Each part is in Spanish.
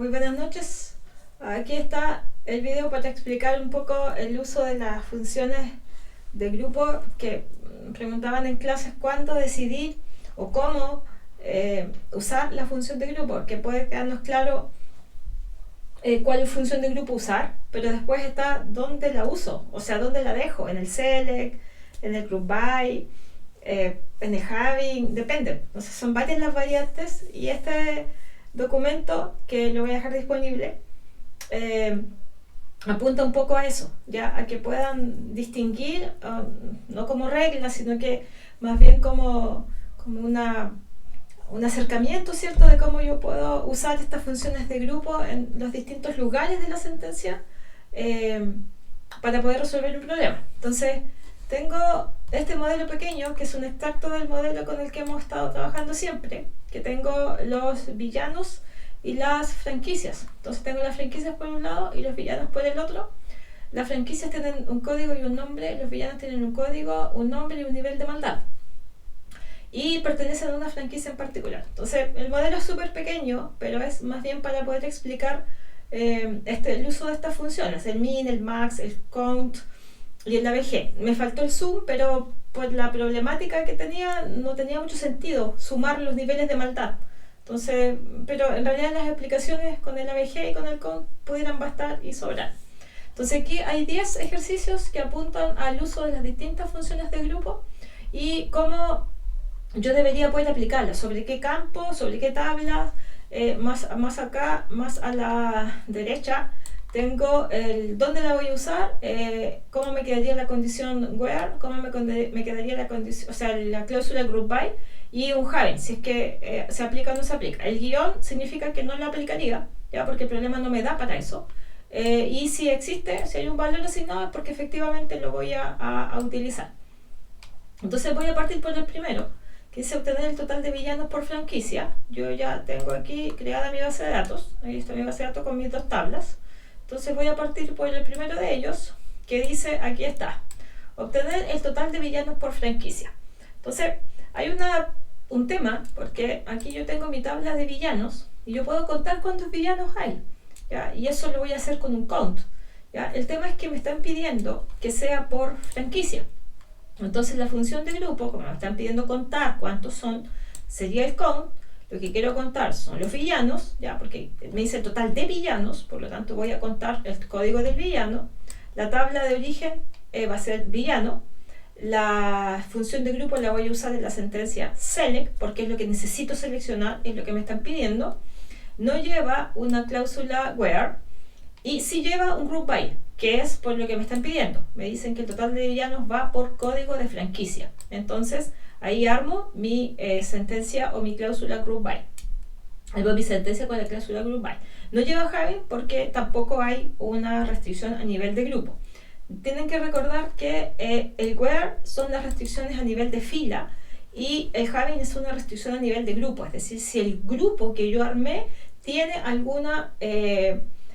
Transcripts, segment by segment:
Muy buenas noches. Aquí está el video para explicar un poco el uso de las funciones de grupo que preguntaban en clases cuándo decidir o cómo usar la función de grupo, que puede quedarnos claro cuál función de grupo usar, pero después está dónde la uso, o sea, dónde la dejo, en el select, en el group by, en el having, depende. Entonces son varias las variantes y este documento que lo voy a dejar disponible eh, apunta un poco a eso, ya a que puedan distinguir, no como regla, sino que más bien como un acercamiento, ¿cierto?, de cómo yo puedo usar estas funciones de grupo en los distintos lugares de la sentencia eh, para poder resolver un problema. Entonces, tengo este modelo pequeño, que es un extracto del modelo con el que hemos estado trabajando siempre, que tengo los villanos y las franquicias. Entonces tengo las franquicias por un lado y los villanos por el otro. Las franquicias tienen un código y un nombre, los villanos tienen un código, un nombre y un nivel de maldad. Y pertenecen a una franquicia en particular. Entonces el modelo es súper pequeño, pero es más bien para poder explicar el uso de estas funciones, el min, el max, el count y el ABG. Me faltó el sum, pero por la problemática que tenía no tenía mucho sentido sumar los niveles de maldad. Entonces, pero en realidad las explicaciones con el ABG y con el count pudieran bastar y sobrar. Entonces aquí hay 10 ejercicios que apuntan al uso de las distintas funciones de grupo y cómo yo debería poder aplicarlas, sobre qué campo, sobre qué tabla, más acá, más a la derecha, tengo el dónde la voy a usar, cómo me quedaría la condición where, cómo me quedaría la condición, o sea, la cláusula group by y un having, si es que se aplica o no se aplica. El guión significa que no lo aplicaría, ya, porque el problema no me da para eso. Y si existe, si hay un valor asignado, es porque efectivamente lo voy a utilizar. Entonces voy a partir por el primero, que es obtener el total de villanos por franquicia. Yo ya tengo aquí creada mi base de datos. Ahí está mi base de datos con mis dos tablas. Entonces voy a partir por el primero de ellos, que dice, aquí está, obtener el total de villanos por franquicia. Entonces hay un tema, porque aquí yo tengo mi tabla de villanos y yo puedo contar cuántos villanos hay, ¿ya? Y eso lo voy a hacer con un count, ¿ya? El tema es que me están pidiendo que sea por franquicia. Entonces la función de grupo, como me están pidiendo contar cuántos son, sería el count. Lo que quiero contar son los villanos, ya, porque me dice el total de villanos, por lo tanto voy a contar el código del villano. La tabla de origen va a ser villano. La función de grupo la voy a usar en la sentencia select, porque es lo que necesito seleccionar, es lo que me están pidiendo. No lleva una cláusula where, y sí lleva un group by, que es por lo que me están pidiendo. Me dicen que el total de villanos va por código de franquicia. Entonces ahí armo mi sentencia o mi cláusula group by. Armo mi sentencia con la cláusula group by. No lleva having porque tampoco hay una restricción a nivel de grupo. Tienen que recordar que el where son las restricciones a nivel de fila y el having es una restricción a nivel de grupo. Es decir, si el grupo que yo armé tiene alguna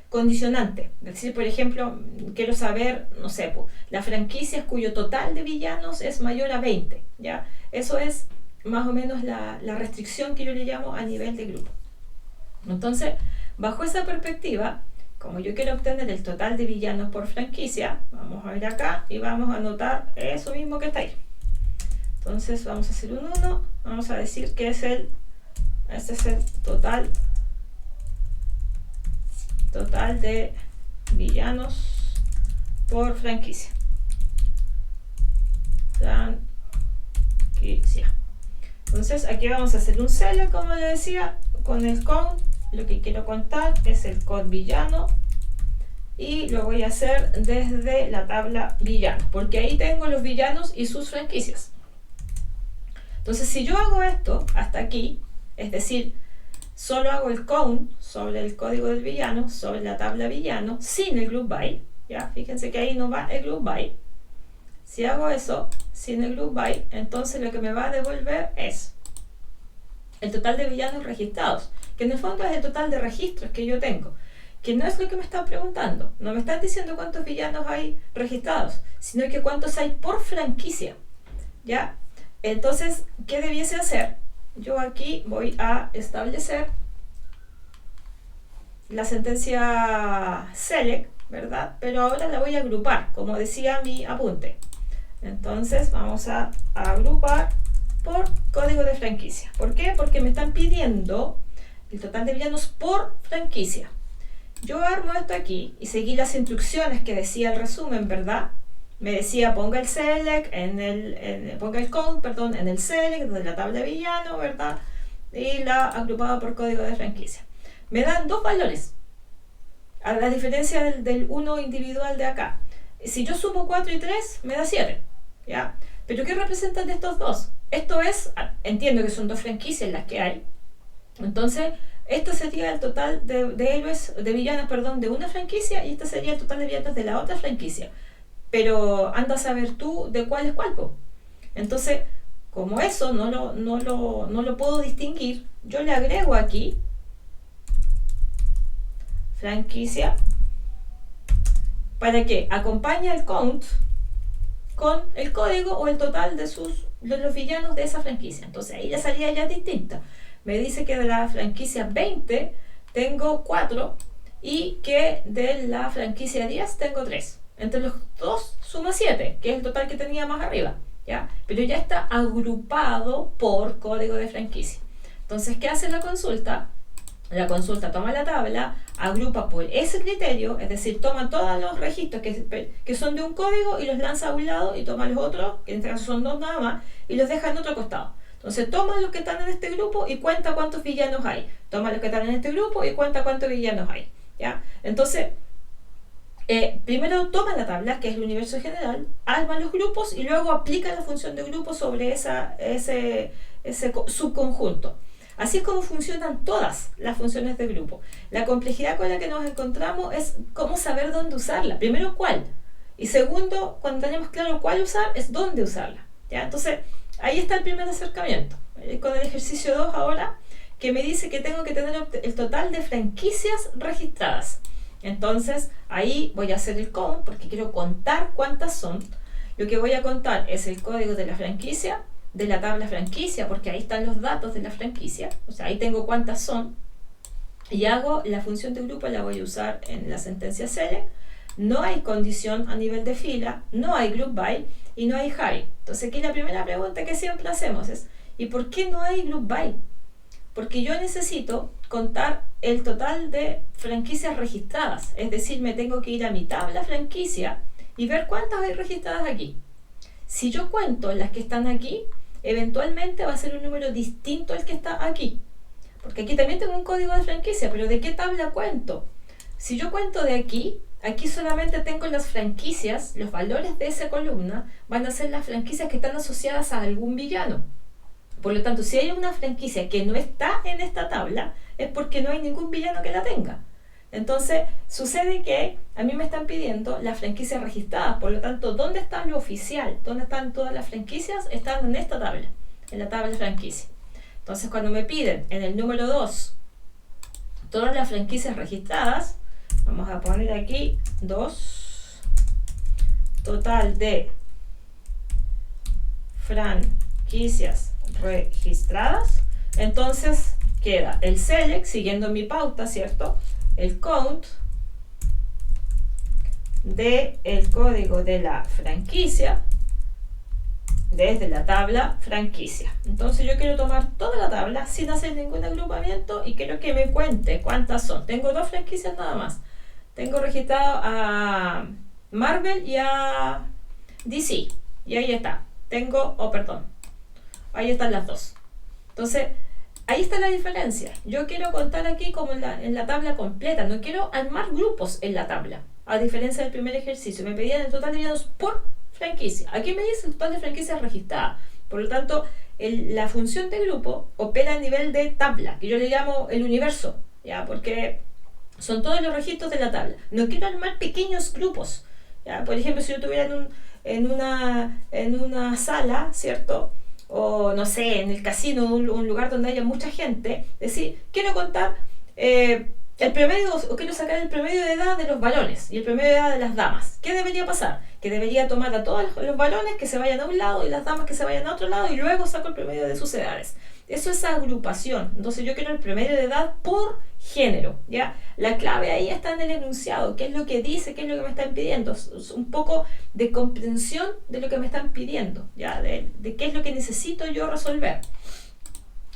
condicionante. Es decir, por ejemplo, quiero saber, no sé, las franquicias cuyo total de villanos es mayor a 20, ¿ya? Eso es más o menos la restricción que yo le llamo a nivel de grupo. Entonces, bajo esa perspectiva, como yo quiero obtener el total de villanos por franquicia, vamos a ver acá y vamos a anotar eso mismo que está ahí. Entonces vamos a hacer un 1, vamos a decir que este es el total de villanos por franquicia. Entonces aquí vamos a hacer un select, como le decía, con el count. Lo que quiero contar es el count villano y lo voy a hacer desde la tabla villano, porque ahí tengo los villanos y sus franquicias. Entonces si yo hago esto hasta aquí, es decir, solo hago el count sobre el código del villano, sobre la tabla villano, sin el group by, ¿ya? Fíjense que ahí no va el group by. Si hago eso sin el group by, entonces lo que me va a devolver es el total de villanos registrados, que en el fondo es el total de registros que yo tengo, que no es lo que me están preguntando. No me están diciendo cuántos villanos hay registrados, sino que cuántos hay por franquicia, ¿ya? Entonces, ¿qué debiese hacer? Yo aquí voy a establecer la sentencia select, ¿verdad? Pero ahora la voy a agrupar, como decía mi apunte. Entonces vamos a agrupar por código de franquicia. ¿Por qué? Porque me están pidiendo el total de villanos por franquicia. Yo armo esto aquí y seguí las instrucciones que decía el resumen, ¿verdad? Me decía ponga el select ponga el count, perdón, en el select de la tabla de villano, ¿verdad? Y la agrupaba por código de franquicia. Me dan dos valores, a la diferencia del 1 individual de acá. Si yo sumo 4 y 3, me da 7, ¿ya? Pero ¿qué representan de estos dos? Esto es, entiendo que son dos franquicias las que hay, entonces esto sería el total de héroes, de villanos, perdón, de una franquicia, y este sería el total de villanos de la otra franquicia. Pero anda a saber tú de cuál es cuál, po. Entonces, como eso no lo puedo distinguir, yo le agrego aquí franquicia para que acompañe el count con el código o el total de los villanos de esa franquicia. Entonces ahí la salida ya es distinta. Me dice que de la franquicia 20 tengo 4 y que de la franquicia 10 tengo 3. Entre los dos suma 7, que es el total que tenía más arriba, ¿ya? Pero ya está agrupado por código de franquicia. Entonces, ¿qué hace la consulta? La consulta toma la tabla, agrupa por ese criterio, es decir, toma todos los registros que son de un código y los lanza a un lado, y toma los otros, que en este caso son dos nada más, y los deja en otro costado. Entonces toma los que están en este grupo y cuenta cuántos villanos hay. Toma los que están en este grupo y cuenta cuántos villanos hay, ¿ya? Entonces, primero toma la tabla, que es el universo general, arma los grupos y luego aplica la función de grupo sobre ese subconjunto. Así es como funcionan todas las funciones de grupo. La complejidad con la que nos encontramos es cómo saber dónde usarla. Primero, cuál. Y segundo, cuando tenemos claro cuál usar, es dónde usarla, ¿ya? Entonces, ahí está el primer acercamiento. Con el ejercicio 2 ahora, que me dice que tengo que tener el total de franquicias registradas. Entonces, ahí voy a hacer el count, porque quiero contar cuántas son. Lo que voy a contar es el código de la franquicia, de la tabla franquicia, porque ahí están los datos de la franquicia, o sea, ahí tengo cuántas son, y hago la función de grupo, la voy a usar en la sentencia select. No hay condición a nivel de fila, no hay group by y no hay high. Entonces aquí la primera pregunta que siempre hacemos es, ¿y por qué no hay group by? Porque yo necesito contar el total de franquicias registradas, es decir, me tengo que ir a mi tabla franquicia y ver cuántas hay registradas aquí. Si yo cuento las que están aquí, eventualmente va a ser un número distinto al que está aquí, porque aquí también tengo un código de franquicia, pero ¿de qué tabla cuento? Si yo cuento de aquí solamente tengo las franquicias, los valores de esa columna van a ser las franquicias que están asociadas a algún villano. Por lo tanto, si hay una franquicia que no está en esta tabla, es porque no hay ningún villano que la tenga. Entonces, sucede que a mí me están pidiendo las franquicias registradas. Por lo tanto, ¿dónde está lo oficial? ¿Dónde están todas las franquicias? Están en esta tabla, en la tabla de franquicia. Entonces, cuando me piden en el número 2 todas las franquicias registradas, vamos a poner aquí 2, total de franquicias registradas. Entonces queda el select, siguiendo mi pauta, ¿cierto? El count del código de la franquicia desde la tabla franquicia. Entonces yo quiero tomar toda la tabla sin hacer ningún agrupamiento y quiero que me cuente cuántas son. Tengo dos franquicias nada más. Tengo registrado a Marvel y a DC. Y ahí está. Ahí están las dos. Entonces, ahí está la diferencia. Yo quiero contar aquí como en la tabla completa. No quiero armar grupos en la tabla. A diferencia del primer ejercicio. Me pedían el total de villanos por franquicia. Aquí me dice el total de franquicias registradas. Por lo tanto, la función de grupo opera a nivel de tabla, que yo le llamo el universo, ¿ya? Porque son todos los registros de la tabla. No quiero armar pequeños grupos, ¿ya? Por ejemplo, si yo estuviera en una sala, ¿cierto? O no sé, en el casino, un lugar donde haya mucha gente, decir, quiero contar el promedio, o quiero sacar el promedio de edad de los varones y el promedio de edad de las damas. ¿Qué debería pasar? Que debería tomar a todos los varones que se vayan a un lado y las damas que se vayan a otro lado y luego saco el promedio de sus edades. Eso es agrupación. Entonces yo quiero el promedio de edad por género, ¿ya? La clave ahí está en el enunciado, qué es lo que dice, qué es lo que me están pidiendo, es un poco de comprensión de lo que me están pidiendo, ¿ya? De qué es lo que necesito yo resolver.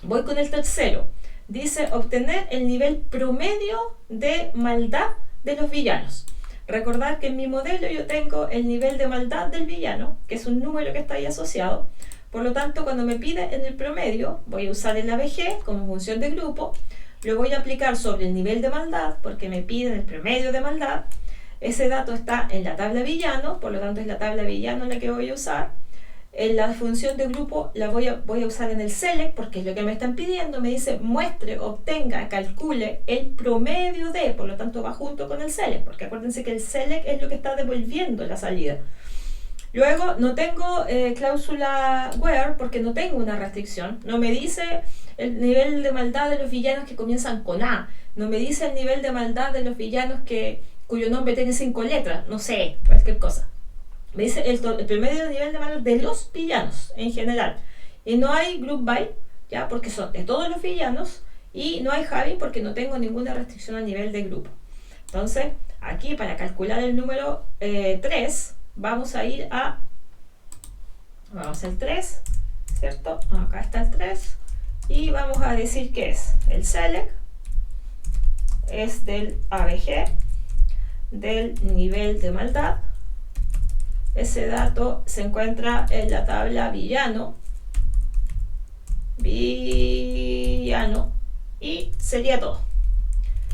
Voy con el tercero. Dice obtener el nivel promedio de maldad de los villanos. Recordar que en mi modelo yo tengo el nivel de maldad del villano, que es un número que está ahí asociado. Por lo tanto, cuando me pide en el promedio, voy a usar el ABG como función de grupo. Lo voy a aplicar sobre el nivel de maldad, porque me piden el promedio de maldad. Ese dato está en la tabla villano, por lo tanto es la tabla villano la que voy a usar. En la función de grupo la voy a usar en el select porque es lo que me están pidiendo. Me dice muestre, obtenga, calcule el promedio de, por lo tanto va junto con el select, porque acuérdense que el select es lo que está devolviendo la salida. Luego no tengo cláusula where porque no tengo una restricción. No me dice el nivel de maldad de los villanos que comienzan con A. No me dice el nivel de maldad de los villanos cuyo nombre tiene 5 letras. No sé, cualquier cosa. Me dice el promedio de nivel de maldad de los villanos en general. Y no hay group by, ya, porque son de todos los villanos. Y no hay having porque no tengo ninguna restricción a nivel de grupo. Entonces, aquí para calcular el número 3, vamos a ir vamos al 3, ¿cierto? Acá está el 3. Y vamos a decir que es el select, es del ABG, del nivel de maldad. Ese dato se encuentra en la tabla villano, y sería todo.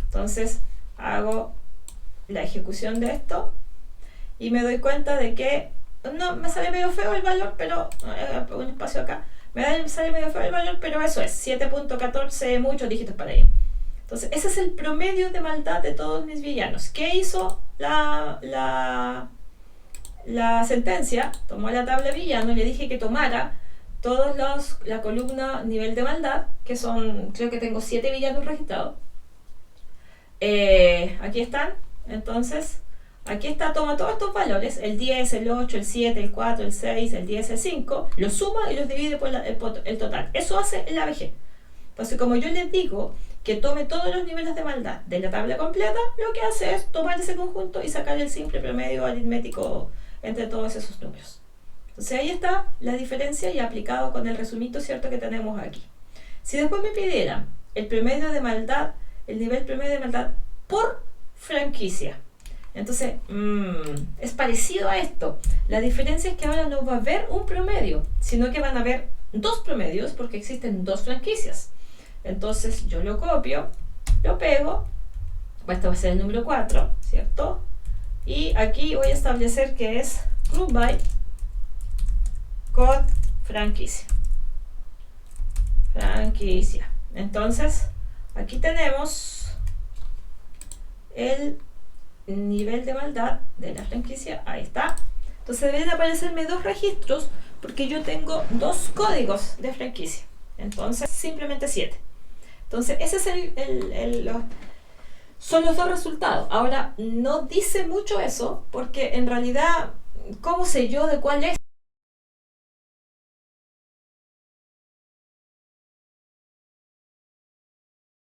Entonces hago la ejecución de esto y me doy cuenta de que no me sale medio feo el valor, pero un espacio acá, me sale medio feo el valor, pero eso es 7.14, muchos dígitos para ahí. Entonces ese es el promedio de maldad de todos mis villanos. ¿Qué hizo la sentencia? Tomó la tabla villano y le dije que tomara todos la columna nivel de maldad, que son, creo que tengo 7 villanos registrados. Aquí están. Entonces aquí está, toma todos estos valores, el 10, el 8, el 7, el 4, el 6, el 10, el 5, los suma y los divide por el total. Eso hace el ABG. Entonces, como yo les digo que tome todos los niveles de maldad de la tabla completa, lo que hace es tomar ese conjunto y sacar el simple promedio aritmético entre todos esos números. Entonces ahí está la diferencia y aplicado con el resumito, ¿cierto?, que tenemos aquí. Si después me pidieran el promedio de maldad, el nivel promedio de maldad por franquicia, entonces es parecido a esto. La diferencia es que ahora no va a haber un promedio, sino que van a haber dos promedios porque existen dos franquicias. Entonces yo lo copio, lo pego, este va a ser el número 4, ¿cierto? Y aquí voy a establecer que es group by con franquicia. Entonces aquí tenemos el nivel de maldad de la franquicia. Ahí está. Entonces deben aparecerme dos registros porque yo tengo dos códigos de franquicia. Entonces simplemente 7. Entonces ese es son los dos resultados. Ahora no dice mucho eso porque en realidad, ¿cómo sé yo de cuál es?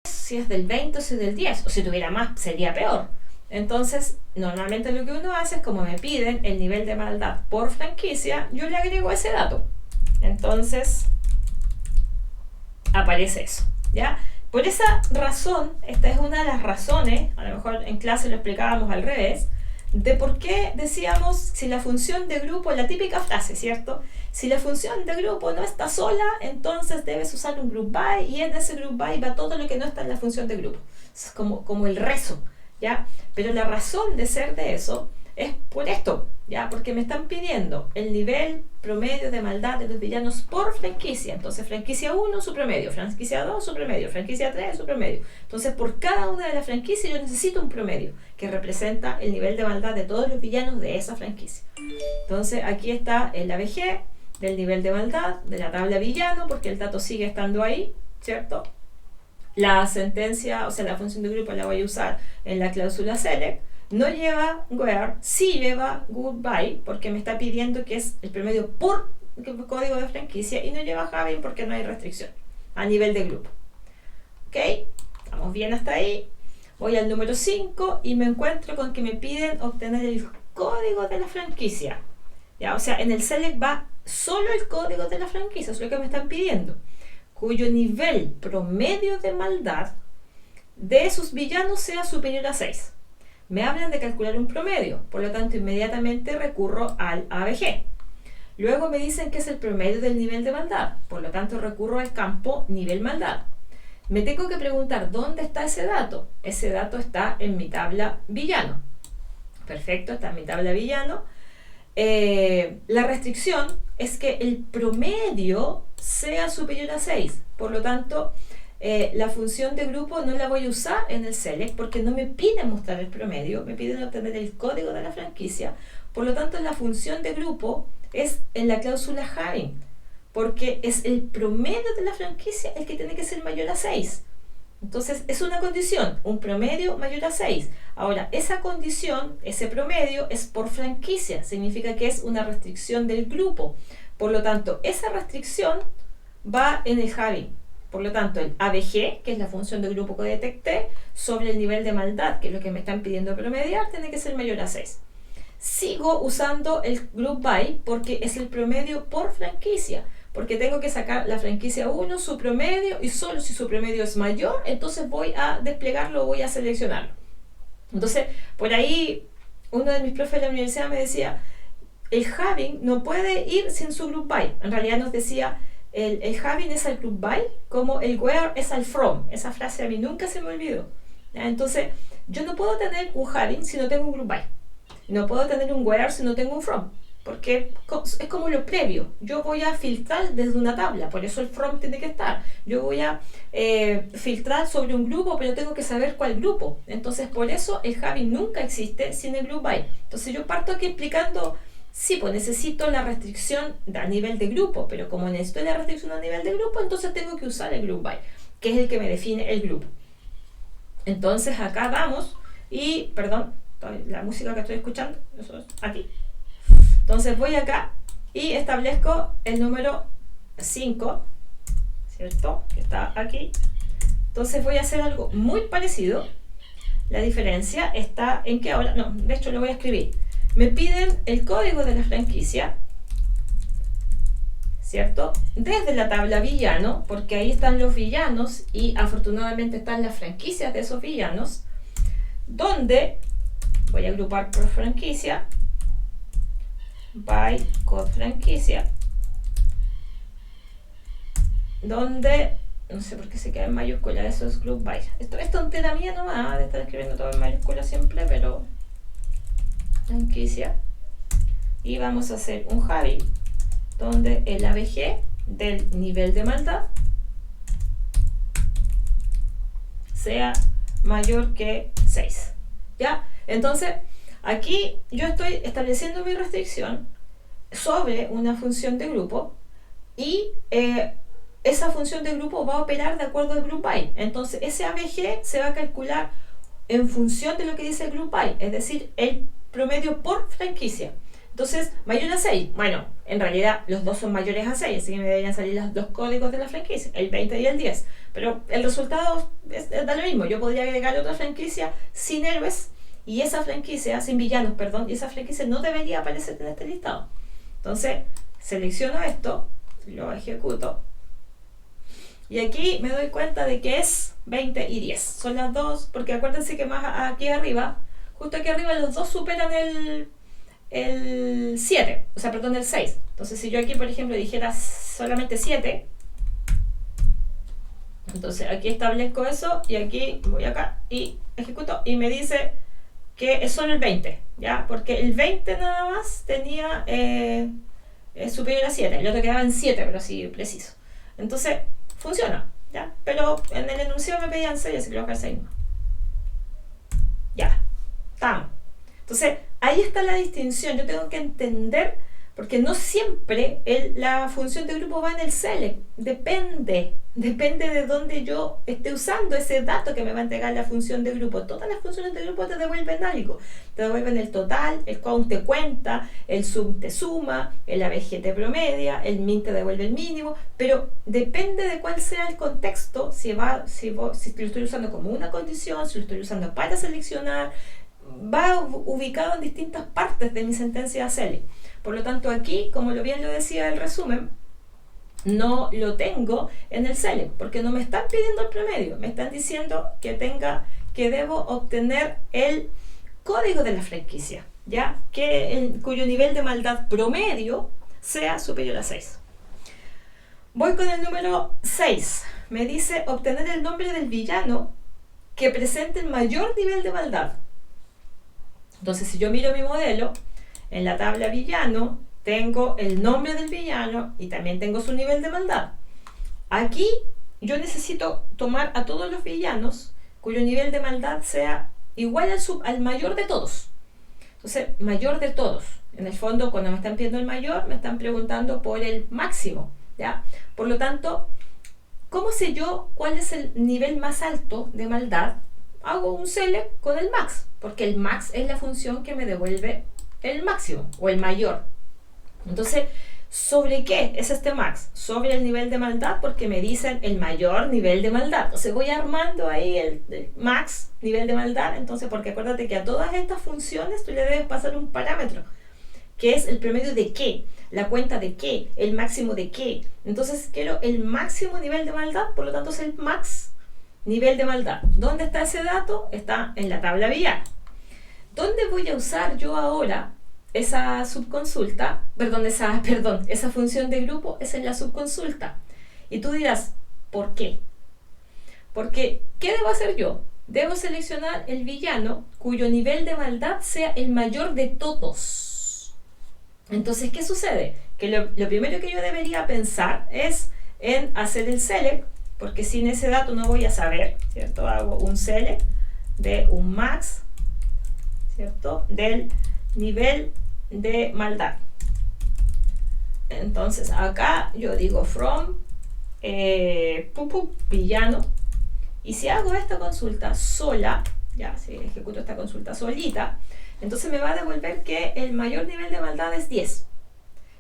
Si es del 20 o si es del 10, o si tuviera más sería peor. Entonces normalmente lo que uno hace es, como me piden el nivel de maldad por franquicia, yo le agrego ese dato. Entonces aparece eso, ¿ya? Por esa razón, esta es una de las razones, a lo mejor en clase lo explicábamos al revés, de por qué decíamos si la función de grupo, la típica frase, ¿cierto? Si la función de grupo no está sola, entonces debes usar un group by, y en ese group by va todo lo que no está en la función de grupo. Es como el rezo, ¿ya? Pero la razón de ser de eso es por esto, ¿ya? Porque me están pidiendo el nivel promedio de maldad de los villanos por franquicia. Entonces franquicia 1 su promedio, franquicia 2 su promedio, franquicia 3 su promedio. Entonces por cada una de las franquicias yo necesito un promedio que representa el nivel de maldad de todos los villanos de esa franquicia. Entonces aquí está el ABG del nivel de maldad de la tabla villano, porque el dato sigue estando ahí, ¿cierto? la sentencia, o sea, la función de grupo la voy a usar en la cláusula select. No lleva where, sí lleva goodbye, porque me está pidiendo que es el promedio por código de franquicia, y no lleva having porque no hay restricción a nivel de grupo. ¿Ok? Estamos bien hasta ahí. Voy al número 5 y me encuentro con que me piden obtener el código de la franquicia. ¿Ya? O sea, en el select va solo el código de la franquicia, es lo que me están pidiendo, cuyo nivel promedio de maldad de sus villanos sea superior a 6. Me hablan de calcular un promedio, por lo tanto inmediatamente recurro al ABG. Luego me dicen que es el promedio del nivel de maldad, por lo tanto recurro al campo nivel maldad. Me tengo que preguntar dónde está ese dato. Ese dato está en mi tabla villano. Perfecto, está en mi tabla villano. La restricción es que el promedio sea superior a 6. Por lo tanto, la función de grupo no la voy a usar en el select porque no me piden mostrar el promedio, me piden obtener el código de la franquicia. Por lo tanto, la función de grupo es en la cláusula having, porque es el promedio de la franquicia el que tiene que ser mayor a 6. Entonces es una condición, un promedio mayor a 6. Ahora, esa condición, ese promedio es por franquicia, significa que es una restricción del grupo. Por lo tanto, esa restricción va en el having. Por lo tanto, el ABG, que es la función de grupo que detecté, sobre el nivel de maldad, que es lo que me están pidiendo promediar, tiene que ser mayor a 6. Sigo usando el group by porque es el promedio por franquicia, porque tengo que sacar la franquicia 1, su promedio, y solo si su promedio es mayor, entonces voy a desplegarlo, voy a seleccionarlo. Entonces, por ahí, uno de mis profes de la universidad me decía, el having no puede ir sin su group by. En realidad nos decía, el having es al group by, como el where es al from. Esa frase a mí nunca se me olvidó. Entonces, yo no puedo tener un having si no tengo un group by. No puedo tener un where si no tengo un from, porque es como lo previo. Yo voy a filtrar desde una tabla, por eso el from tiene que estar. Yo voy a filtrar sobre un grupo, pero tengo que saber cuál grupo. Entonces, por eso el having nunca existe sin el group by. Entonces, yo parto aquí explicando, sí, pues necesito la restricción a nivel de grupo, pero como necesito la restricción a nivel de grupo, entonces tengo que usar el group by, que es el que me define el grupo. Entonces, acá vamos y, perdón, la música que estoy escuchando, eso es aquí. Entonces voy acá y establezco el número 5, ¿cierto? Que está aquí. Entonces voy a hacer algo muy parecido. La diferencia está en que ahora, no, de hecho lo voy a escribir. Me piden el código de la franquicia, ¿cierto? Desde la tabla villano, porque ahí están los villanos y afortunadamente están las franquicias de esos villanos, donde voy a agrupar por franquicia, by code franquicia, donde, no sé por qué se queda en mayúscula, eso es group by. Esto es tontera mía nomás, de estar escribiendo todo en mayúscula siempre, pero franquicia. Y vamos a hacer un having, donde el ABG del nivel de maldad sea mayor que 6. ¿Ya? Entonces, aquí yo estoy estableciendo mi restricción sobre una función de grupo y esa función de grupo va a operar de acuerdo al group by. Entonces, ese ABG se va a calcular en función de lo que dice el group by, es decir, el promedio por franquicia. Entonces, mayor a 6. Bueno, en realidad los dos son mayores a 6, así que me deberían salir los códigos de la franquicia, el 20 y el 10. Pero el resultado da lo mismo. Yo podría agregar otra franquicia sin héroes y esa franquicia, sin villanos, perdón, y esa franquicia no debería aparecer en este listado. Entonces, selecciono esto, lo ejecuto y aquí me doy cuenta de que es 20 y 10. Son las dos, porque acuérdense que más aquí arriba, justo aquí arriba, los dos superan el 7, o sea, perdón, el 6. Entonces, si yo aquí, por ejemplo, dijera solamente 7, entonces aquí establezco eso y aquí voy acá y ejecuto y me dice que es solo el 20, ¿ya? Porque el 20 nada más tenía superior a 7, el otro quedaba en 7, pero así preciso. Entonces, funciona, ¿ya? Pero en el enunciado me pedían 6, así que lo voy a dejar 6 más. Ya, estamos. Entonces, ahí está la distinción. Yo tengo que entender Porque no siempre la función de grupo va en el select, depende de dónde yo esté usando ese dato que me va a entregar la función de grupo. Todas las funciones de grupo te devuelven algo, te devuelven el total, el count te cuenta, el sum te suma, el ABG te promedia, el min te devuelve el mínimo, pero depende de cuál sea el contexto, si lo estoy usando como una condición, si lo estoy usando para seleccionar, va ubicado en distintas partes de mi sentencia select. Por lo tanto, aquí, como bien lo decía el resumen, no lo tengo en el select, porque no me están pidiendo el promedio, me están diciendo que debo obtener el código de la franquicia, ¿ya? Cuyo nivel de maldad promedio sea superior a 6. Voy con el número 6. Me dice obtener el nombre del villano que presente el mayor nivel de maldad. Entonces, si yo miro mi modelo, en la tabla villano tengo el nombre del villano y también tengo su nivel de maldad. Aquí yo necesito tomar a todos los villanos cuyo nivel de maldad sea igual al mayor de todos. Entonces, mayor de todos. En el fondo, cuando me están pidiendo el mayor, me están preguntando por el máximo, ¿ya? Por lo tanto, ¿cómo sé yo cuál es el nivel más alto de maldad? Hago un select con el max, porque el max es la función que me devuelve el máximo o el mayor. Entonces, ¿sobre qué es este max? Sobre el nivel de maldad, porque me dicen el mayor nivel de maldad. Entonces voy armando ahí el max nivel de maldad. Entonces, porque acuérdate que a todas estas funciones tú le debes pasar un parámetro, que es el promedio de qué, la cuenta de qué, el máximo de qué. Entonces quiero el máximo nivel de maldad, por lo tanto es el max nivel de maldad. ¿Dónde está ese dato? Está en la tabla villano. ¿Dónde voy a usar yo ahora esa subconsulta? Esa función de grupo es en la subconsulta. Y tú dirás, ¿por qué? Porque, ¿qué debo hacer yo? Debo seleccionar el villano cuyo nivel de maldad sea el mayor de todos. Entonces, ¿qué sucede? Que lo primero que yo debería pensar es en hacer el select, porque sin ese dato no voy a saber, ¿cierto? Hago un select de un max, ¿cierto? Del nivel de maldad. Entonces acá yo digo from villano, y si hago esta consulta sola, ya si ejecuto esta consulta solita, entonces me va a devolver que el mayor nivel de maldad es 10.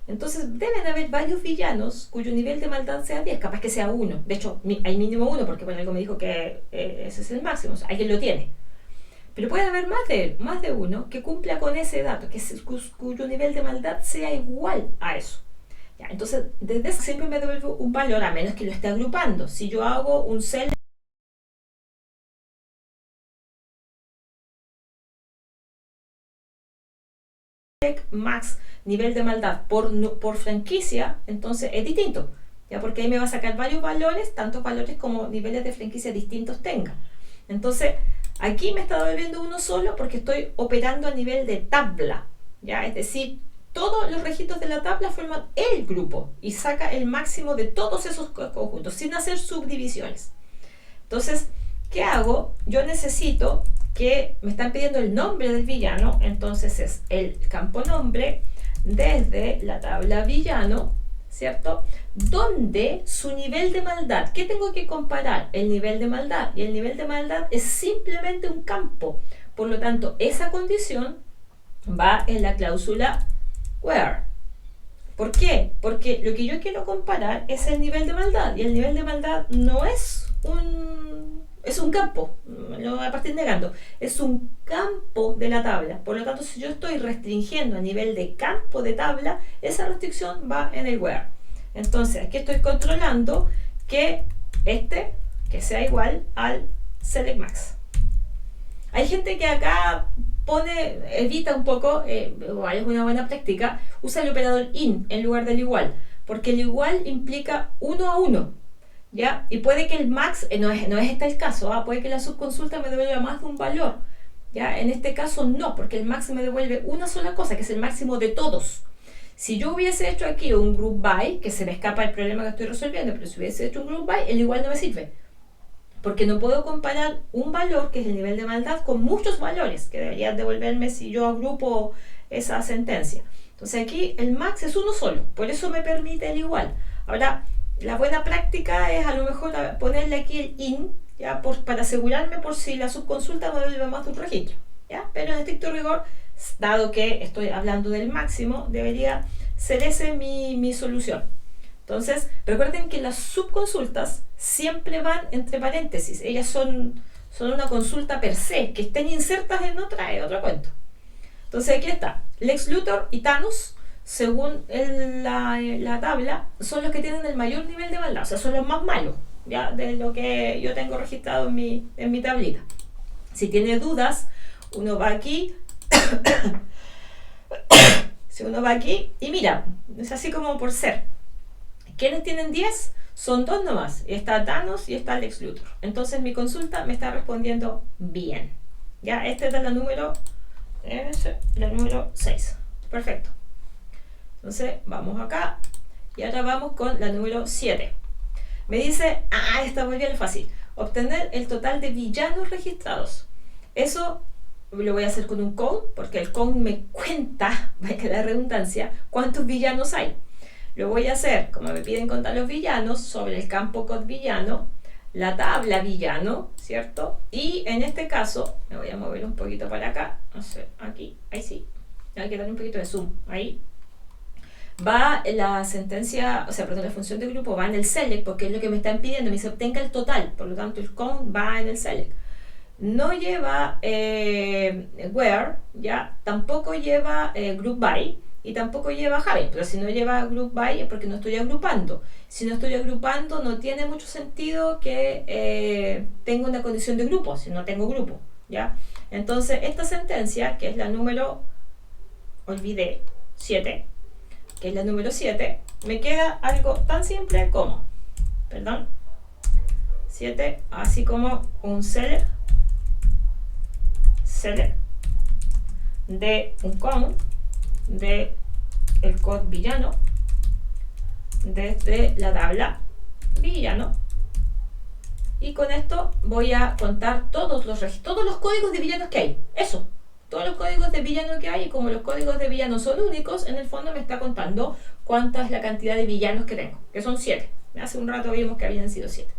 Entonces deben haber varios villanos cuyo nivel de maldad sea 10, capaz que sea 1. De hecho, hay mínimo 1, porque por algo me dijo que ese es el máximo, o sea, alguien lo tiene. Pero puede haber más de uno que cumpla con ese dato, cuyo nivel de maldad sea igual a eso. Ya, entonces, desde eso siempre me devuelve un valor, a menos que lo esté agrupando. Si yo hago un select max nivel de maldad por franquicia, entonces es distinto, ya, porque ahí me va a sacar varios valores, tantos valores como niveles de franquicia distintos tenga. Entonces, aquí me está devolviendo uno solo porque estoy operando a nivel de tabla, ¿ya? Es decir, todos los registros de la tabla forman el grupo y saca el máximo de todos esos conjuntos sin hacer subdivisiones. Entonces, ¿qué hago? Yo necesito que me están pidiendo el nombre del villano, entonces es el campo nombre desde la tabla villano, ¿cierto? Donde su nivel de maldad, ¿qué tengo que comparar? El nivel de maldad, y el nivel de maldad es simplemente un campo, por lo tanto esa condición va en la cláusula where. ¿Por qué? Porque lo que yo quiero comparar es el nivel de maldad, y el nivel de maldad no es un campo, lo voy a partir negando, es un campo de la tabla. Por lo tanto, si yo estoy restringiendo a nivel de campo de tabla, esa restricción va en el where. Entonces, aquí estoy controlando que que sea igual al select max. Hay gente que acá evita un poco, igual es una buena práctica, usa el operador in en lugar del igual, porque el igual implica 1 a 1. ¿Ya? Y puede que el max, no es este el caso, puede que la subconsulta me devuelva más de un valor, ¿ya? En este caso no, porque el max me devuelve una sola cosa, que es el máximo de todos. Si yo hubiese hecho aquí un group by, que se me escapa el problema que estoy resolviendo, pero si hubiese hecho un group by, el igual no me sirve, porque no puedo comparar un valor, que es el nivel de maldad, con muchos valores que deberían devolverme si yo agrupo esa sentencia. Entonces aquí el max es uno solo, por eso me permite el igual. Ahora, la buena práctica es a lo mejor ponerle aquí el in, ¿ya? Para asegurarme por si la subconsulta no devuelve más de un registro, ¿ya? Pero en estricto rigor, dado que estoy hablando del máximo, debería ser ese mi solución. Entonces, recuerden que las subconsultas siempre van entre paréntesis. Ellas son una consulta per se. Que estén insertas en otra es otro cuento. Entonces, aquí está. Lex Luthor y Thanos, según la tabla, son los que tienen el mayor nivel de maldad. O sea, son los más malos, ¿ya? De lo que yo tengo registrado en mi tablita. Si tiene dudas, uno va aquí. Si uno va aquí y mira, es así como por ser. ¿Quiénes tienen 10? Son 2 nomás. Está Thanos y está Lex Luthor. Entonces mi consulta me está respondiendo bien. Ya, esta es la número 6. Perfecto. Entonces vamos acá. Y ahora vamos con la número 7. Me dice, esta muy bien fácil. Obtener el total de villanos registrados. Eso lo voy a hacer con un count, porque el count me cuenta, va a quedar redundancia, cuántos villanos hay. Lo voy a hacer, como me piden contar los villanos, sobre el campo code villano, la tabla villano, ¿cierto? Y en este caso, me voy a mover un poquito para acá, no sé, aquí, ahí sí, hay que darle un poquito de zoom, ahí. Va la sentencia, o sea, perdón, la función de grupo va en el select, porque es lo que me están pidiendo, me dice obtenga el total, por lo tanto el count va en el select. No lleva where, ya, tampoco lleva group by, y tampoco lleva Javi, pero si no lleva group by es porque no estoy agrupando. Si no estoy agrupando, no tiene mucho sentido que tenga una condición de grupo, si no tengo grupo, ¿ya? Entonces, esta sentencia, que es la número, olvidé, 7, que es la número 7, me queda algo tan simple como, 7, así como un select de un count de el code villano desde la tabla villano, y con esto voy a contar todos los códigos de villanos que hay. Eso, todos los códigos de villano que hay, y como los códigos de villano son únicos, en el fondo me está contando cuánta es la cantidad de villanos que tengo, que son 7. Hace un rato vimos que habían sido 7.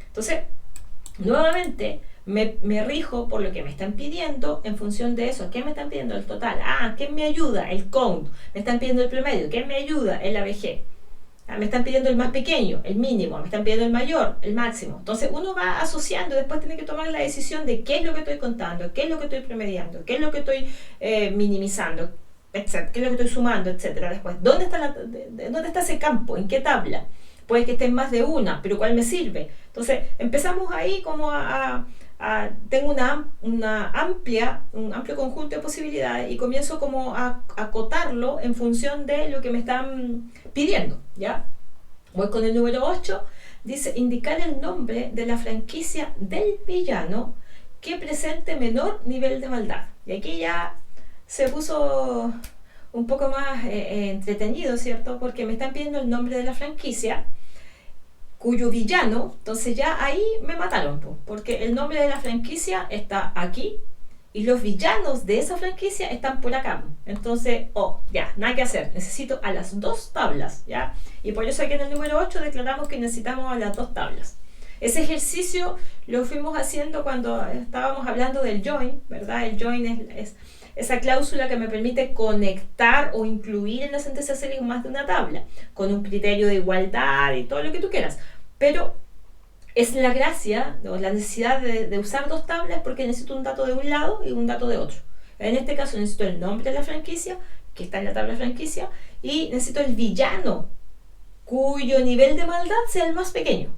Entonces, nuevamente me rijo por lo que me están pidiendo en función de eso. ¿Qué me están pidiendo? El total. ¿Qué me ayuda? El count. Me están pidiendo el promedio. ¿Qué me ayuda? El ABG. Me están pidiendo el más pequeño, el mínimo. Me están pidiendo el mayor, el máximo. Entonces uno va asociando y después tiene que tomar la decisión de qué es lo que estoy contando, qué es lo que estoy promediando, qué es lo que estoy minimizando, etc. Qué es lo que estoy sumando, etc. Después, ¿dónde está ese campo? ¿En qué tabla? Puede que esté en más de una, pero ¿cuál me sirve? Entonces empezamos ahí como tengo un amplio conjunto de posibilidades, y comienzo como a acotarlo en función de lo que me están pidiendo, ¿ya? Voy con el número 8, dice indicar el nombre de la franquicia del villano que presente menor nivel de maldad. Y aquí ya se puso un poco más entretenido, ¿cierto? Porque me están pidiendo el nombre de la franquicia cuyo villano, entonces ya ahí me mataron, porque el nombre de la franquicia está aquí y los villanos de esa franquicia están por acá. Entonces, ya, nada que hacer, necesito a las 2 tablas, ¿ya? Y por eso aquí en el número 8 declaramos que necesitamos a las 2 tablas. Ese ejercicio lo fuimos haciendo cuando estábamos hablando del join, ¿verdad? El join es esa cláusula que me permite conectar o incluir en la sentencia select más de una tabla, con un criterio de igualdad y todo lo que tú quieras. Pero es la gracia o la necesidad de usar 2 tablas, porque necesito un dato de un lado y un dato de otro. En este caso necesito el nombre de la franquicia, que está en la tabla franquicia, y necesito el villano cuyo nivel de maldad sea el más pequeño.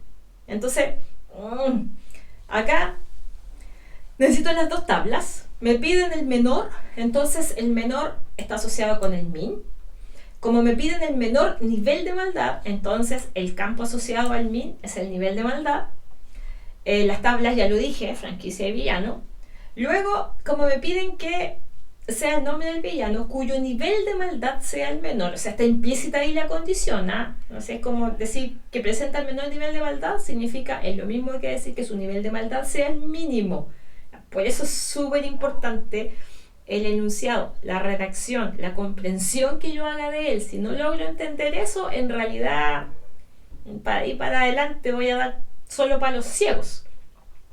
Entonces, acá necesito las 2 tablas. Me piden el menor, entonces el menor está asociado con el min. Como me piden el menor nivel de maldad, entonces el campo asociado al min es el nivel de maldad. Las tablas ya lo dije, franquicia y villano. Luego, como me piden que sea el nombre del villano cuyo nivel de maldad sea el menor. O sea, está implícita ahí la condición, ¿ah? ¿No? O sea, es como decir que presenta el menor nivel de maldad, significa, es lo mismo que decir que su nivel de maldad sea el mínimo. Por eso es súper importante el enunciado, la redacción, la comprensión que yo haga de él. Si no logro entender eso, en realidad, para ir para adelante voy a dar solo palos ciegos.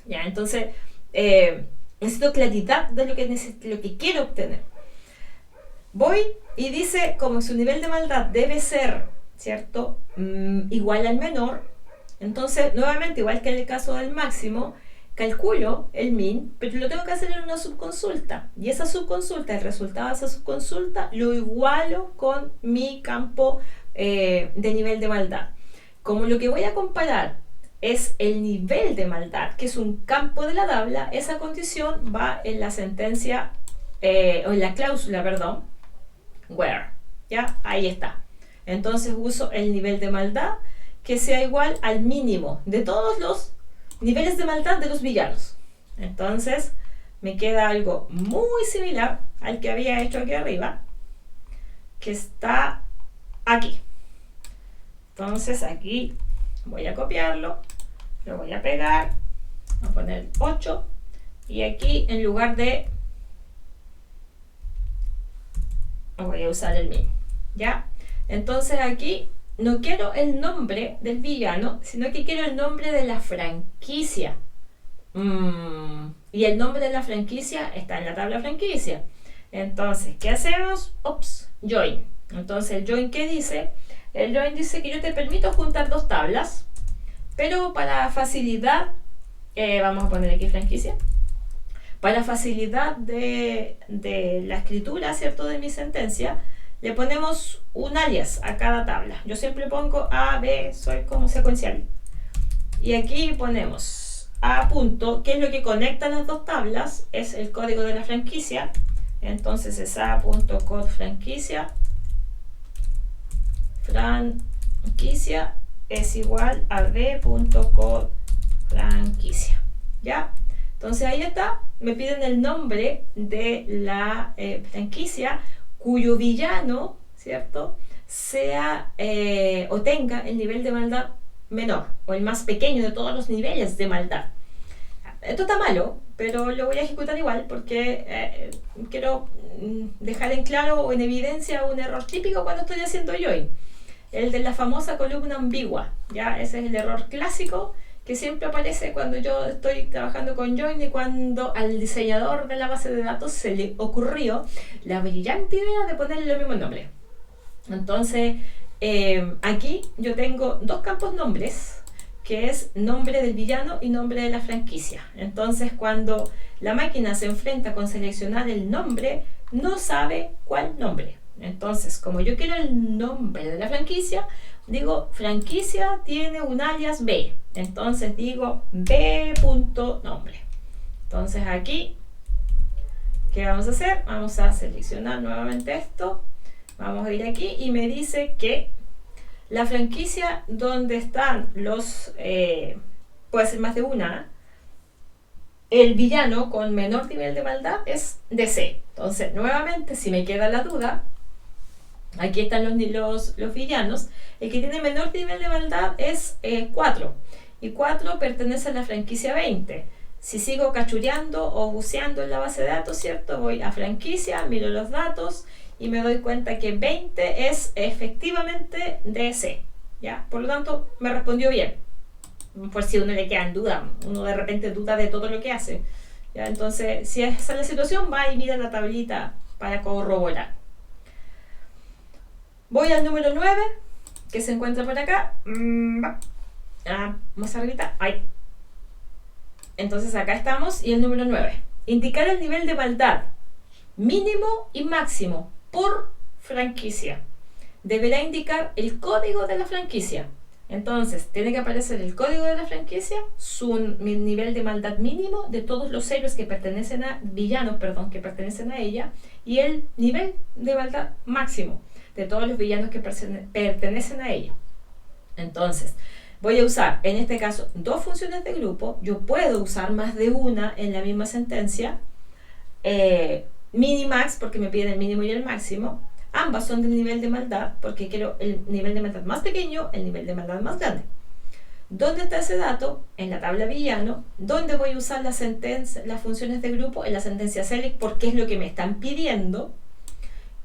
¿Ya? Entonces, necesito claridad de lo que quiero obtener. Voy y dice, como su nivel de maldad debe ser, ¿cierto? Igual al menor. Entonces, nuevamente, igual que en el caso del máximo, calculo el min, pero lo tengo que hacer en una subconsulta. Y esa subconsulta, el resultado de esa subconsulta, lo igualo con mi campo de nivel de maldad. Como lo que voy a comparar es el nivel de maldad, que es un campo de la tabla, esa condición va en la sentencia, o en la cláusula, perdón, where. ¿Ya? Ahí está. Entonces uso el nivel de maldad que sea igual al mínimo de todos los niveles de maldad de los villanos. Entonces me queda algo muy similar al que había hecho aquí arriba, que está aquí. Entonces aquí voy a copiarlo, lo voy a pegar, voy a poner 8 y aquí en lugar de voy a usar el mismo. ¿Ya? Entonces aquí no quiero el nombre del villano, sino que quiero el nombre de la franquicia. Y el nombre de la franquicia está en la tabla franquicia. Entonces, ¿qué hacemos? Join. Entonces, el join, ¿qué dice? El join dice que yo te permito juntar dos tablas, pero para facilidad, vamos a poner aquí franquicia, para facilidad de la escritura, ¿cierto?, de mi sentencia, le ponemos un alias a cada tabla. Yo siempre pongo A, B, soy como secuencial. Y aquí ponemos A punto, que es lo que conecta las dos tablas, es el código de la franquicia. Entonces es A.code franquicia. Franquicia es igual a B.code franquicia. ¿Ya? Entonces ahí está. Me piden el nombre de la franquicia cuyo villano, ¿cierto?, sea o tenga el nivel de maldad menor o el más pequeño de todos los niveles de maldad. Esto está malo, pero lo voy a ejecutar igual porque quiero dejar en claro o en evidencia un error típico cuando estoy haciendo join, el de la famosa columna ambigua. ¿Ya? Ese es el error clásico que siempre aparece cuando yo estoy trabajando con join y cuando al diseñador de la base de datos se le ocurrió la brillante idea de ponerle el mismo nombre. Entonces, aquí yo tengo dos campos nombres, que es nombre del villano y nombre de la franquicia. Entonces, cuando la máquina se enfrenta con seleccionar el nombre, no sabe cuál nombre. Entonces, como yo quiero el nombre de la franquicia, digo franquicia tiene un alias B. Entonces digo B.nombre. Entonces aquí, ¿qué vamos a hacer? Vamos a seleccionar nuevamente esto. Vamos a ir aquí y me dice que la franquicia donde están los, puede ser más de una, el villano con menor nivel de maldad es DC. Entonces, nuevamente, si me queda la duda, aquí están los villanos. El que tiene menor nivel de maldad es 4. Y 4 pertenece a la franquicia 20. Si sigo cachureando o buceando en la base de datos, ¿cierto? Voy a franquicia, miro los datos y me doy cuenta que 20 es efectivamente DC. ¿Ya? Por lo tanto, me respondió bien. Por si uno le queda en duda, uno de repente duda de todo lo que hace. ¿Ya? Entonces, si esa es la situación, va y mira la tablita para corroborar. Voy al número 9, que se encuentra por acá. Más arribita. Ahí. Entonces acá estamos y el número 9. Indicar el nivel de maldad mínimo y máximo por franquicia. Deberá indicar el código de la franquicia. Entonces, tiene que aparecer el código de la franquicia, su nivel de maldad mínimo de todos los héroes que pertenecen a villanos, que pertenecen a ella, y el nivel de maldad máximo de todos los villanos que pertenecen a ella. Entonces, voy a usar, en este caso, dos funciones de grupo. Yo puedo usar más de una en la misma sentencia. minimax porque me piden el mínimo y el máximo. Ambas son del nivel de maldad porque quiero el nivel de maldad más pequeño, el nivel de maldad más grande. ¿Dónde está ese dato? En la tabla villano. ¿Dónde voy a usar las funciones de grupo? En la sentencia select porque es lo que me están pidiendo.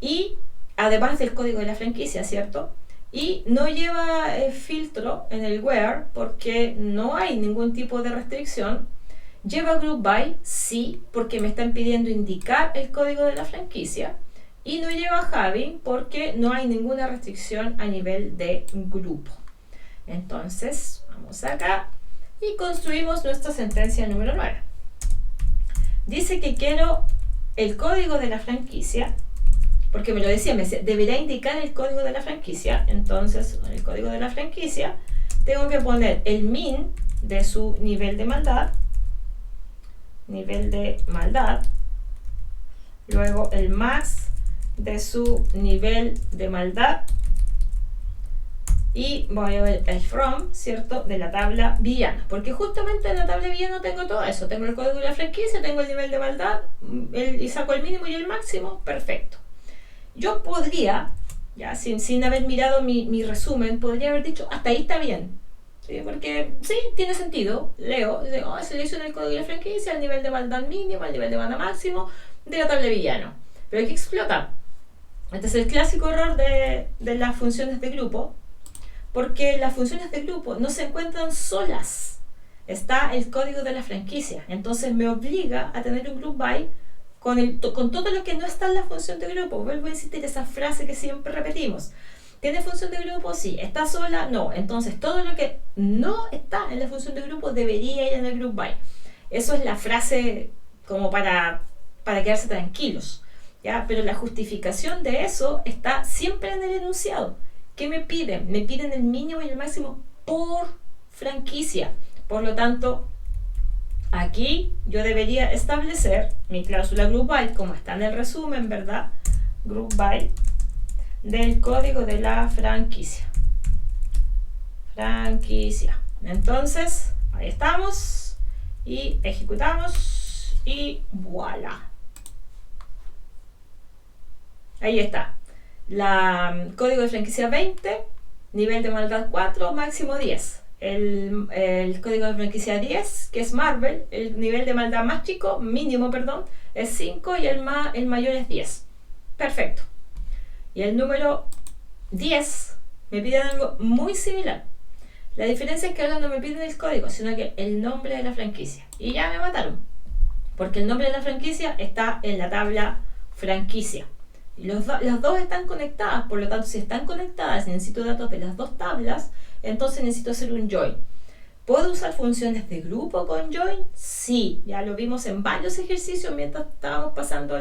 Y además del código de la franquicia, ¿cierto? Y no lleva filtro en el where porque no hay ningún tipo de restricción. Lleva group by, sí, porque me están pidiendo indicar el código de la franquicia. Y no lleva having porque no hay ninguna restricción a nivel de grupo. Entonces, vamos acá y construimos nuestra sentencia número 9. Dice que quiero el código de la franquicia, porque me lo decía, deberá indicar el código de la franquicia. Entonces, en el código de la franquicia, tengo que poner el min de su nivel de maldad, luego el max de su nivel de maldad, y voy a ver el from, ¿cierto?, de la tabla villana, porque justamente en la tabla villana tengo todo eso, tengo el código de la franquicia, tengo el nivel de maldad, y saco el mínimo y el máximo, perfecto. Yo podría, ya sin haber mirado mi resumen, podría haber dicho, hasta ahí está bien, ¿sí? Porque sí, tiene sentido, leo, se le hizo en el código de la franquicia, el nivel de maldad mínimo, el nivel de maldad máximo, de la tabla villano, pero aquí explota. Este es el clásico error de las funciones de grupo, porque las funciones de grupo no se encuentran solas. Está el código de la franquicia. Entonces me obliga a tener un group by con todo lo que no está en la función de grupo. Vuelvo a insistir esa frase que siempre repetimos. ¿Tiene función de grupo? Sí. ¿Está sola? No. Entonces todo lo que no está en la función de grupo debería ir en el group by. Eso es la frase como para quedarse tranquilos, ¿ya? Pero la justificación de eso está siempre en el enunciado. ¿Qué me piden? Me piden el mínimo y el máximo por franquicia. Por lo tanto, aquí yo debería establecer mi cláusula group by, como está en el resumen, ¿verdad? Group by del código de la franquicia. Entonces, ahí estamos. Y ejecutamos. Y voilà. Ahí está. Código de franquicia 20, nivel de maldad 4, máximo 10. El código de franquicia 10, que es Marvel, el nivel de maldad más chico, mínimo, perdón, es 5 y el mayor es 10. Perfecto. Y el número 10 me piden algo muy similar. La diferencia es que ahora no me piden el código, sino que el nombre de la franquicia. Y ya me mataron, porque el nombre de la franquicia está en la tabla franquicia. Y las dos están conectadas, por lo tanto, si están conectadas y necesito datos de las dos tablas, entonces necesito hacer un join. ¿Puedo usar funciones de grupo con join? Sí, ya lo vimos en varios ejercicios mientras estábamos pasando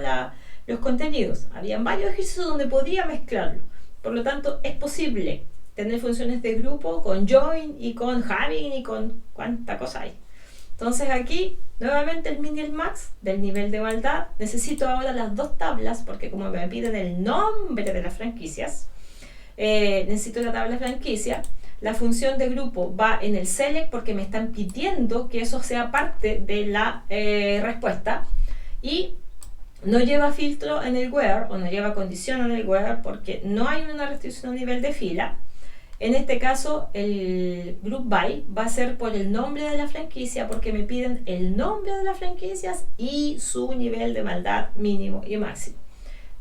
los contenidos. Habían varios ejercicios donde podía mezclarlo. Por lo tanto, es posible tener funciones de grupo con join y con having y con cuánta cosa hay. Entonces aquí, nuevamente el min y el max del nivel de maldad. Necesito ahora las dos tablas, porque como me piden el nombre de las franquicias, necesito la tabla franquicia. La función de grupo va en el select porque me están pidiendo que eso sea parte de la respuesta. Y no lleva filtro en el where, o no lleva condición en el where, porque no hay una restricción a nivel de fila. En este caso, el group by va a ser por el nombre de la franquicia, porque me piden el nombre de las franquicias y su nivel de maldad mínimo y máximo.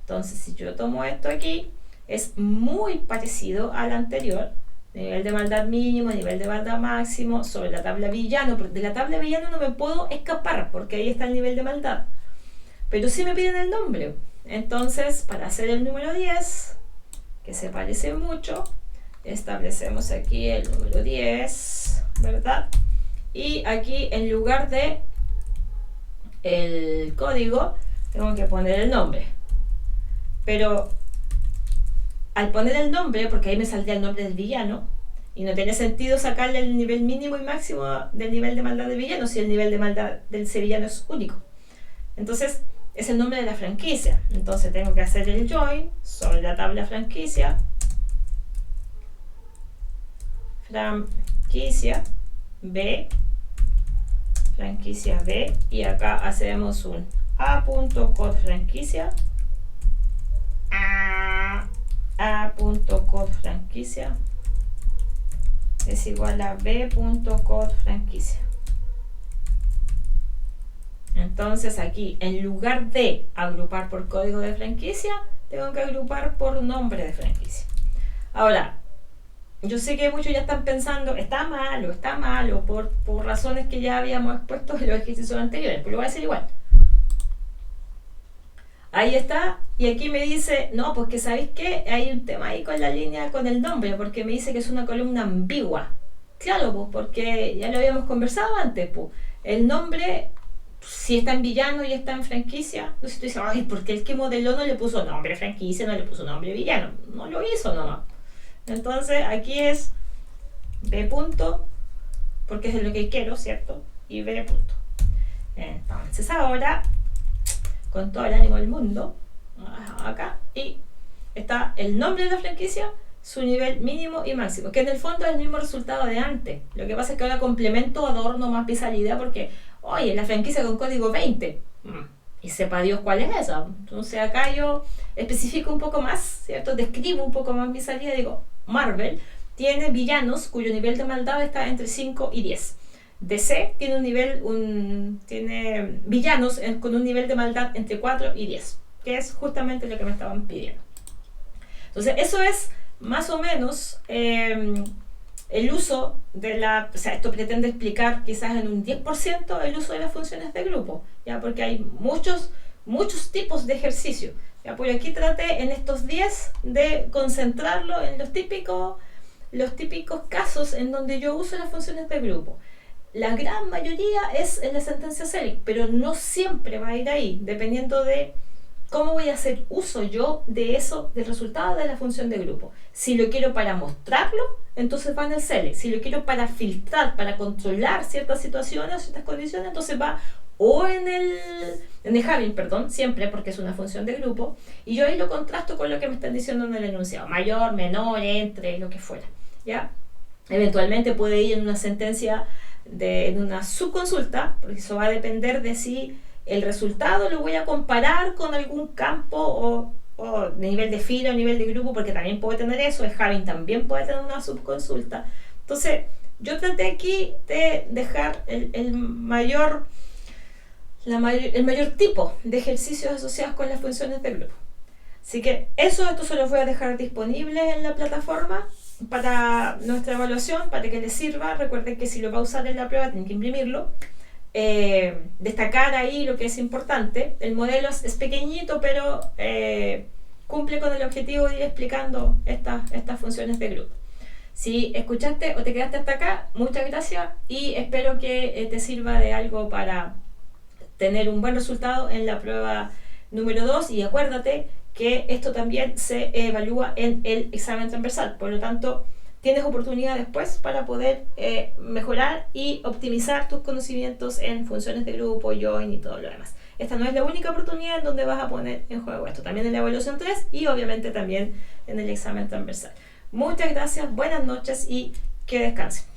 Entonces, si yo tomo esto aquí, es muy parecido al anterior. Nivel de maldad mínimo, nivel de maldad máximo, sobre la tabla villano. De la tabla villano no me puedo escapar, porque ahí está el nivel de maldad. Pero sí me piden el nombre. Entonces, para hacer el número 10, que se parece mucho, establecemos aquí el número 10, ¿verdad? Y aquí en lugar de el código tengo que poner el nombre. Pero al poner el nombre, porque ahí me saldría el nombre del villano, y no tiene sentido sacarle el nivel mínimo y máximo del nivel de maldad del villano si el nivel de maldad del villano es único. Entonces es el nombre de la franquicia. Entonces tengo que hacer el join sobre la tabla franquicia B, y acá hacemos un a.codefranquicia, a.codefranquicia es igual a b.codefranquicia. Entonces aquí, en lugar de agrupar por código de franquicia, tengo que agrupar por nombre de franquicia. Ahora, yo sé que muchos ya están pensando, está malo, por razones que ya habíamos expuesto en los ejercicios anteriores, pero lo voy a hacer igual. Ahí está, y aquí me dice, no, pues que ¿sabéis qué? Hay un tema ahí con la línea, con el nombre, porque me dice que es una columna ambigua. Claro, pues, porque ya lo habíamos conversado antes, pues. El nombre, si está en villano y está en franquicia, entonces tú dices, ay, porque el que modeló no le puso nombre franquicia, no le puso nombre villano. No lo hizo nomás. Entonces aquí es B punto, porque es lo que quiero, ¿cierto? Y B punto. Entonces ahora, con todo el ánimo del mundo, acá, y está el nombre de la franquicia, su nivel mínimo y máximo, que en el fondo es el mismo resultado de antes. Lo que pasa es que ahora complemento, adorno más visualidad, porque, oye, la franquicia con código 20, y sepa Dios cuál es esa. Entonces acá yo especifico un poco más, ¿cierto? Describo un poco más mi salida, digo, Marvel tiene villanos cuyo nivel de maldad está entre 5 y 10. DC tiene villanos con un nivel de maldad entre 4 y 10, que es justamente lo que me estaban pidiendo. Entonces eso es más o menos el uso de la, o sea, esto pretende explicar quizás en un 10% el uso de las funciones de grupo, ya, porque hay muchos tipos de ejercicio. Ya, por aquí traté en estos 10 de concentrarlo en los típicos casos en donde yo uso las funciones de grupo. La gran mayoría es en la sentencia CELIC, pero no siempre va a ir ahí, dependiendo de cómo voy a hacer uso yo de eso, del resultado de la función de grupo. Si lo quiero para mostrarlo, entonces va en el CELIC. Si lo quiero para filtrar, para controlar ciertas situaciones o ciertas condiciones, entonces va o en el Javelin, perdón, siempre, porque es una función de grupo, y yo ahí lo contrasto con lo que me están diciendo en el enunciado, mayor, menor, entre, lo que fuera, ¿ya? Eventualmente puede ir en una sentencia, en una subconsulta, porque eso va a depender de si el resultado lo voy a comparar con algún campo o de nivel de fila o nivel de grupo, porque también puede tener eso, el Javelin también puede tener una subconsulta. Entonces, yo traté aquí de dejar el mayor tipo de ejercicios asociados con las funciones del grupo. Así que esto se los voy a dejar disponible en la plataforma para nuestra evaluación, para que les sirva. Recuerden que si lo va a usar en la prueba tienen que imprimirlo. Destacar ahí lo que es importante. El modelo es pequeñito, pero cumple con el objetivo de ir explicando estas funciones de grupo. Si escuchaste o te quedaste hasta acá, muchas gracias y espero que te sirva de algo para tener un buen resultado en la prueba número 2, y acuérdate que esto también se evalúa en el examen transversal, por lo tanto tienes oportunidad después para poder mejorar y optimizar tus conocimientos en funciones de grupo, join y todo lo demás. Esta no es la única oportunidad en donde vas a poner en juego esto, también en la evaluación 3 y obviamente también en el examen transversal. Muchas gracias, buenas noches y que descansen.